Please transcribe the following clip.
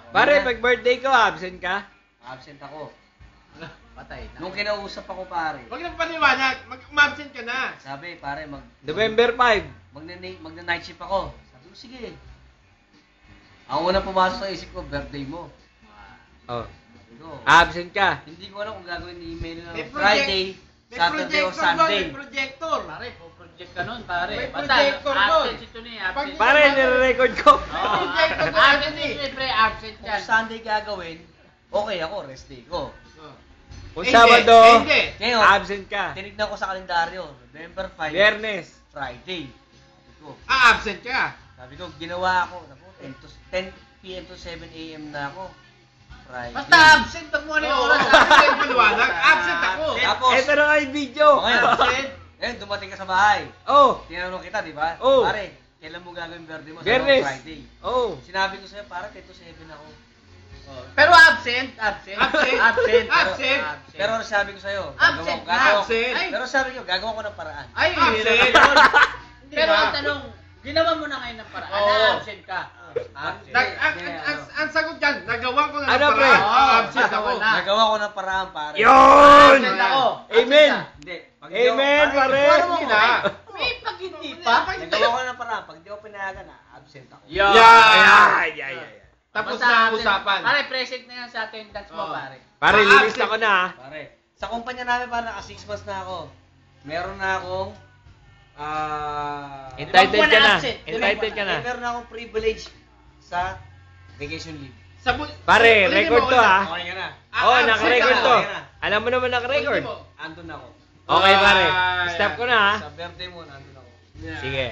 ako. Pare, pag birthday ko, absent ka? Absent ako. Patay na. Nung kinausap ako pare, Huwag na paniwanag. Mag-absent ka na. sabi pare, November 5. magna-night shift ako. Sabi ko, sige. Ang unang pumasok sa isip ko, birthday mo. Oh. Sabi ko, Absent ka. hindi ko alam kung gagawin ni email na May Friday, May Saturday o projector Sunday. May projector. Pare, project ka nun, pare. May Basta, projector doon. absent ito na eh, absent. Pare, nire-record ko. Oo, Projector doon, absent Anthony. ito eh, pre, absent Kung yan. Sunday gagawin, okay ako, rest day ko. Kung Hindi, Sabado, hindi. Ngayon, absent ka. tinignan ko sa kalendaryo, November 5, Biyernes. Friday. Sabi ko, Absent ka. ginawa ako, 10 p.m. to 7 a.m. na ako. Friday. Basta absent, pag mo ano yung Oo, oras. absent ang paliwanag. Absent ako. Tapos, Ito na nga yung video. ngayon, dumating ka sa bahay. Oh. Tinanong kita, di ba? Oo. Pare, kailan mo gagawin birthday mo? Biyernes. Friday. Oh. Sinabi ko sa'yo, para 10 to 7 ako. Pero absent. Absent. Absent. Absent. Pero sabi ko sa'yo, Absent gagawa, na. Absent. Ay, pero sabi ko, gagawa ko ng paraan. ay, Absent. hirap yun. Hindi Pero ba? ang tanong, ginawa mo na ngayon ng paraan Oo. na absent ka. Absent. Ang sagot dyan, nagawa ko na ng Ano, pre? paraan. Oo, Absent ako. nagawa na. Nagawa ko ng paraan, pare. Yun! Absent ako. Amen. Hindi. Pag di Amen, ako- pare. Hindi na. May pag hindi pa. Nagawa ko ng paraan. Pag di ako pinayagan, absent ako. Yo. Yeah. Tapos Basta na ang absent. usapan. Pare, present na yan sa attendance mo, Oo. pare. Pare, Ah, linis absent. ako na. Pare, sa kumpanya namin, pare, naka 6 months na ako. Meron na akong Entitled buwan ka na na. absent. Entitled ka na. Meron na akong privilege sa vacation leave. Pare, record to ha. Okay ka na. Oh, naka-record to. Okay na. Alam mo naman naka-record. Andun ako. Okay, pare. Ah, Stop ko na ha. Sa birthday mo, nandun ako. Sige.